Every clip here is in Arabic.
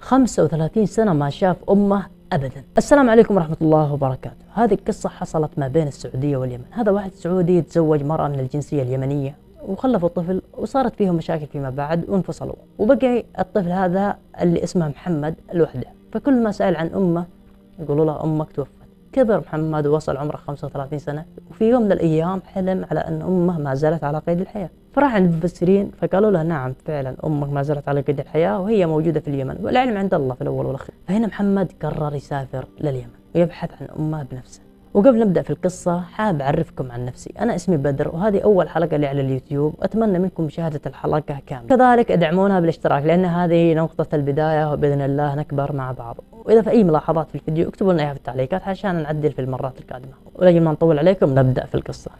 35 سنة ما شاف أمه أبدا. السلام عليكم ورحمة الله وبركاته. هذه القصة حصلت ما بين السعودية واليمن. هذا واحد سعودي تزوج مرأة من الجنسية اليمنية وخلفوا طفل، وصارت فيهم مشاكل فيما بعد وانفصلوا، وبقي الطفل هذا اللي اسمه محمد لوحده. فكل ما سأل عن أمه يقولوا له أمك توفت. كبر محمد ووصل عمره 35 سنة، وفي يوم من الأيام حلم على أن أمه ما زالت على قيد الحياة. فراح عند المفسرين فقالوا له نعم فعلا أمك ما زالت على قيد الحياة وهي موجودة في اليمن، والعلم عند الله في الأول والأخير. فهنا محمد قرر يسافر لليمن ويبحث عن أمه بنفسه. وقبل نبدأ في القصة حاب أعرفكم عن نفسي. أنا اسمي بدر، وهذه أول حلقة لي على اليوتيوب، وأتمنى منكم مشاهدة الحلقة كاملة. كذلك ادعمونا بالاشتراك لأن هذه نقطة البداية، وبإذن الله نكبر مع بعض. وإذا في أي ملاحظات في الفيديو اكتبوا لنا إياها في التعليقات عشان نعدل في المرات القادمة. ولأجل ما نطول عليكم نبدأ في القصة.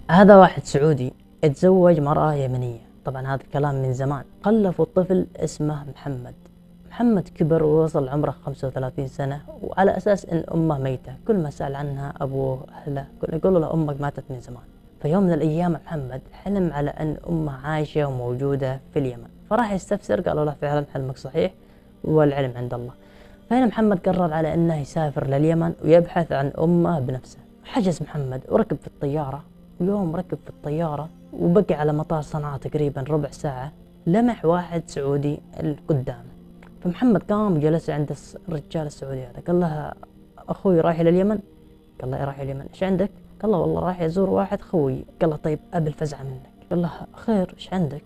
هذا واحد سعودي اتزوج مرأة يمنية، طبعا هذا الكلام من زمان. خلفوا طفل اسمه محمد. محمد كبر ووصل عمره 35 سنة، وعلى أساس أن أمه ميتة. كل ما سأل عنها أبوه أهله يقولوا له أمك ماتت من زمان. فيوم من الأيام محمد حلم على أن أمه عايشة وموجودة في اليمن، فراح يستفسر. قالوا له فعلا حلمك صحيح والعلم عند الله. فهنا محمد قرر على أنه يسافر لليمن ويبحث عن أمه بنفسه. حجز محمد وركب في الطيارة، ويوم ركب في الطيارة وبقي على مطار صنعاء تقريبا ربع ساعة، لمح واحد سعودي قدامه. فمحمد قام وجلس عند الرجال السعودي هذا، قال له أخوي رايح إلى اليمن؟ قال له رايح اليمن، إيش عندك؟ قال له والله رايح أزور واحد خوي. قال له طيب أبي الفزعة منك. قال له خير إيش عندك؟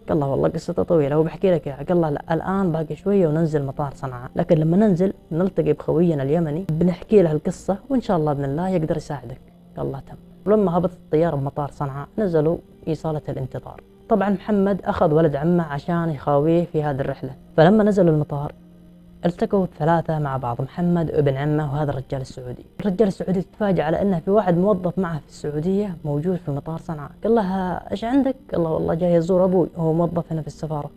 قال له والله قصته طويلة وبحكي لك إياها. قال له لا الآن باقي شوية وننزل مطار صنعاء، لكن لما ننزل نلتقي بخوينا اليمني بنحكي له القصة وإن شاء الله بإذن الله يقدر يساعدك. قال الله تم. ولما هبطت الطيارة بمطار صنعاء نزلوا صالة الانتظار. طبعا محمد أخذ ولد عمه عشان يخاويه في هذه الرحلة. فلما نزلوا المطار التقوا الثلاثة مع بعض، محمد وابن عمه وهذا الرجال السعودي. الرجال السعودي تفاجأ على أنه في واحد موظف معه في السعودية موجود في مطار صنعاء. قال له إيش عندك؟ قال له والله جاي أزور أبوي، هو موظف هنا في السفارة.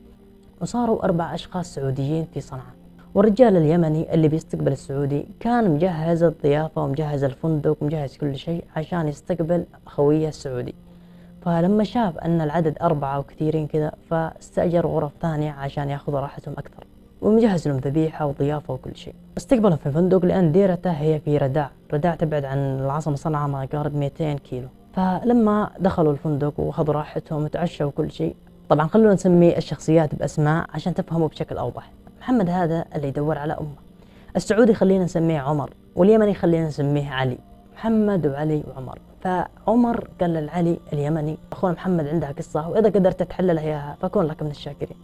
وصاروا 4 أشخاص سعوديين في صنعاء. والرجال اليمني اللي بيستقبل السعودي كان مجهز الضيافة ومجهز الفندق ومجهز كل شيء عشان يستقبل خويه السعودي. فلما شاف أن العدد 4 وكثيرين كذا فاستأجر غرف ثانية عشان ياخذوا راحتهم أكثر، ومجهز لهم ذبيحة وضيافة وكل شيء. استقبلهم في الفندق لأن ديرته هي في رداع تبعد عن العاصمة صنعاء ما يقارب 200 كيلو. فلما دخلوا الفندق وأخذوا راحتهم وتعشوا وكل شيء، طبعا خلونا نسمي الشخصيات بأسماء عشان تفهموا بشكل أوضح. محمد هذا اللي يدور على أمه، السعودي خلينا نسميه عمر، واليمني خلينا نسميه علي. محمد وعلي وعمر. فعمر قال للعلي اليمني أخونا محمد عندها قصة وإذا قدرت تحللها إياها فكون لك من الشاكرين.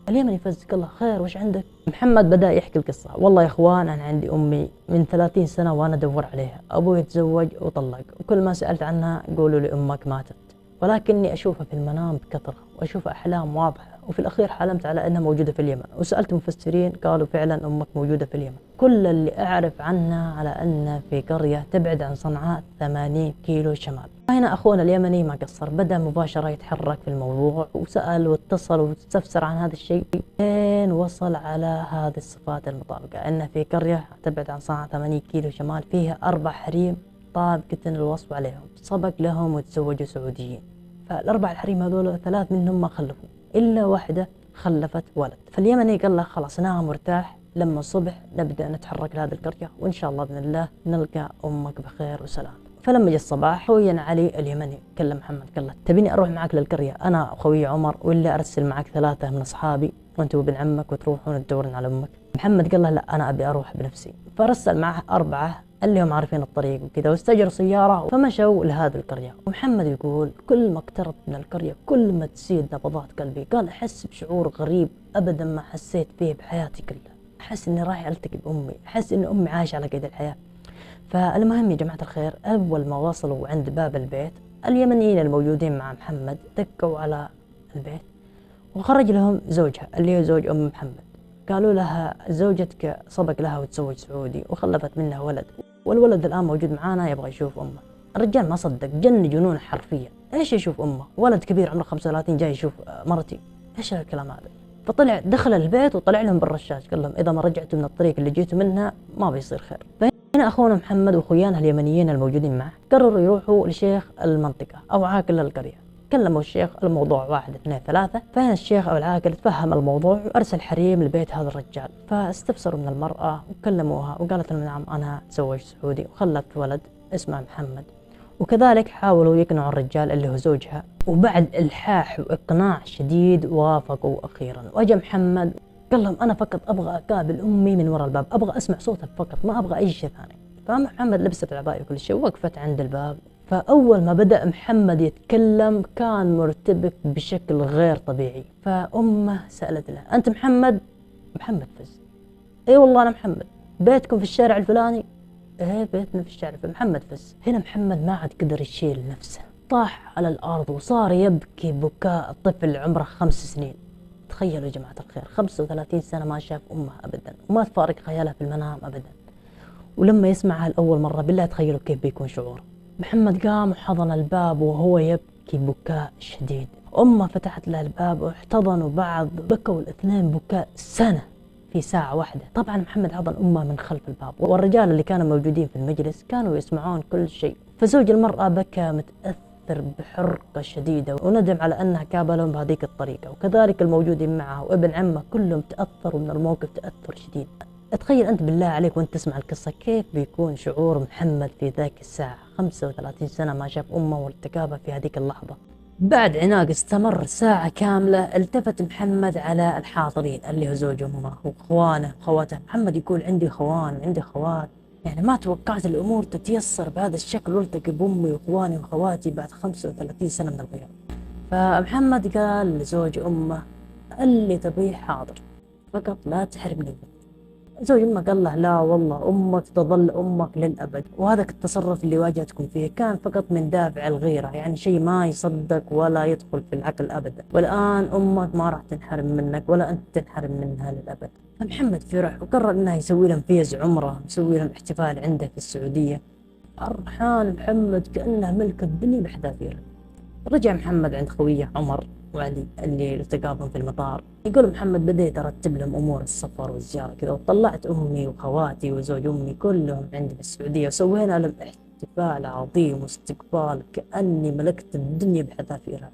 اليمني فز قال له خير وش عندك؟ محمد بدأ يحكي القصة. والله يا إخوان أنا عندي أمي من 30 سنة وأنا أدور عليها، أبوي تزوج وطلق، وكل ما سألت عنها يقولوا لي أمك ماتت، ولكني أشوفها في المنام بكثرة وأشوف أحلام واضحة، وفي الأخير حلمت على أنها موجودة في اليمن، وسألت مفسرين قالوا فعلا أمك موجودة في اليمن. كل اللي أعرف عنها على أن في قرية تبعد عن صنعاء 80 كيلو شمال. هنا أخونا اليمني ما قصر، بدأ مباشرة يتحرك في الموضوع وسأل واتصل واستفسر عن هذا الشيء، لين وصل على هذه الصفات المطابقة، أن في قرية تبعد عن صنعاء 80 كيلو شمال فيها 4 حريم طابقة الوصف عليهم، سبق لهم وتزوجوا سعوديين. فال4 الحريم هذول 3 منهم ما خلفوا إلا واحدة خلفت ولد. فاليمني قال له خلاص نام مرتاح، لما الصبح نبدأ نتحرك لهذه القرية وإن شاء الله بإذن الله نلقى أمك بخير وسلام. فلما جاء الصباح خوينا علي اليمني كلم محمد قال له تبيني أروح معك للقرية أنا وخوي عمر، ولا أرسل معك 3 من أصحابي وأنت وابن عمك وتروحون تدورون على أمك؟ محمد قال له لا أنا أبي أروح بنفسي. فرسل معه 4 اللي هم عارفين الطريق وكذا، واستأجروا سيارة فمشوا لهذه القرية. ومحمد يقول كل ما اقترب من القرية كل ما تزيد نبضات قلبي. قال أحس بشعور غريب أبدا ما حسيت فيه بحياتي كلها، أحس إني رايح ألتقي بأمي، أحس إن أمي عايشة على قيد الحياة. فالمهم يا جماعة الخير، أول ما وصلوا عند باب البيت اليمنيين الموجودين مع محمد دقوا على البيت، وخرج لهم زوجها اللي هو زوج أم محمد. قالوا لها زوجتك سبق لها وتزوج سعودي وخلفت منه ولد، والولد الآن موجود معانا يبغى يشوف أمه. الرجال ما صدق، جن جنون حرفيا. إيش يشوف أمه؟ ولد كبير عمره 35 جاي يشوف مرتي؟ إيش الكلام هذا؟ فطلع دخل البيت وطلع لهم بالرشاش قال لهم إذا ما رجعتوا من الطريق اللي جيتوا منها ما بيصير خير. هنا أخونا محمد وأخويانه اليمنيين الموجودين معه قرروا يروحوا لشيخ المنطقة أو عاقل القرية. كلموا الشيخ الموضوع 1 2 3. فهنا الشيخ أو العاقل تفهم الموضوع وأرسل حريم لبيت هذا الرجال، فاستفسروا من المرأة وكلموها وقالت لهم نعم أنا تزوجت سعودي وخلفت ولد اسمه محمد. وكذلك حاولوا يقنعوا الرجال اللي هو زوجها، وبعد إلحاح وإقناع شديد وافقوا أخيرا. وأجا محمد قال لهم أنا فقط أبغى أقابل أمي من وراء الباب، أبغى أسمع صوتها فقط، ما أبغى أي شيء ثاني. فمحمد لبست العباية وكل شيء ووقفت عند الباب. فأول ما بدأ محمد يتكلم كان مرتبك بشكل غير طبيعي. فأمه سألت له أنت محمد؟ محمد فز. أي والله أنا محمد. بيتكم في الشارع الفلاني؟ إيه بيتنا في الشارع. محمد فز. هنا محمد ما عاد قدر يشيل نفسه، طاح على الأرض وصار يبكي بكاء طفل عمره 5 سنين. تخيلوا يا جماعة الخير، 35 سنة ما شاف أمه أبدا وما تفارق خيالها في المنام أبدا، ولما يسمعها لأول مرة بالله تخيلوا كيف بيكون شعوره. محمد قام وحضن الباب وهو يبكي بكاء شديد. أمه فتحت له الباب واحتضنوا بعض، بكوا الاثنين بكاء سنة في ساعة واحدة. طبعا محمد حضن أمه من خلف الباب، والرجال اللي كانوا موجودين في المجلس كانوا يسمعون كل شيء. فزوج المرأة بكى متأثر بحرقة شديدة وندم على أنها قابلهم بهذيك الطريقة، وكذلك الموجودين معه وابن عمه كلهم تأثروا من الموقف تأثر شديد. تخيل أنت بالله عليك وأنت تسمع القصة كيف بيكون شعور محمد في ذاك الساعة. 35 سنة ما شاف أمه وارتكابها في هذيك اللحظة. بعد عناق استمر ساعة كاملة التفت محمد على الحاضرين اللي هو زوج أمه وأخوانه وخواته. محمد يقول عندي خوان عندي خوات، يعني ما توقعت الأمور تتيسر بهذا الشكل والتقي بأمي وأخواني وخواتي بعد 35 سنة من الغياب. فمحمد قال لزوج أمه اللي تبيه حاضر، فقط لا تحرمني. زوج أمه قال له لا والله أمك تظل أمك للأبد. وهذا التصرف اللي واجهتكم فيه كان فقط من دافع الغيرة، يعني شيء ما يصدق ولا يدخل في العقل أبدا. والآن أمك ما راح تنحرم منك ولا أنت تنحرم منها للأبد. فمحمد فرح وقرر أنه يسوي لهم فيز عمرة، يسوي لهم احتفال عنده في السعودية. فرحان محمد كأنه ملك الدنيا بحذافيره. رجع محمد عند خويه عمر وعلي اللي التقاهم في المطار. يقول محمد بديت أرتب لهم أمور السفر والزيارة كذا، وطلعت أمي وخواتي وزوج أمي كلهم عندي في السعودية، وسوينا لهم احتفال عظيم واستقبال كأني ملكت الدنيا بحذافيرها.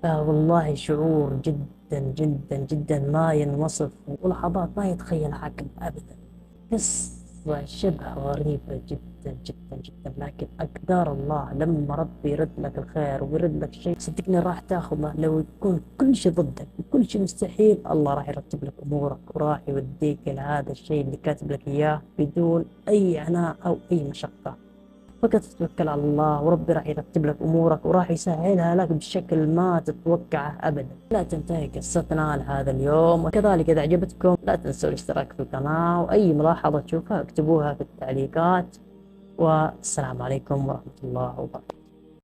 فوالله شعور جدا جدا جدا ما ينوصف، ولحظات ما يتخيلها عقل أبدا. قصة شبه غريبة جدا جدا جدا، لكن أقدار الله لما ربي يرد لك الخير ويرد لك شيء صدقني راح تاخذه. لو يكون كل شيء ضدك وكل شيء مستحيل، الله راح يرتب لك أمورك وراح يوديك إلى هذا الشيء اللي كاتب لك إياه بدون أي عناء أو أي مشقة. فقط تتوكل على الله وربي راح يرتب لك أمورك وراح يسهلها لك بشكل ما تتوقعه أبدا. لا تنتهي قصتنا لهذا اليوم، وكذلك إذا عجبتكم لا تنسوا الاشتراك في القناة، وأي ملاحظة تشوفها اكتبوها في التعليقات. والسلام عليكم ورحمة الله وبركاته.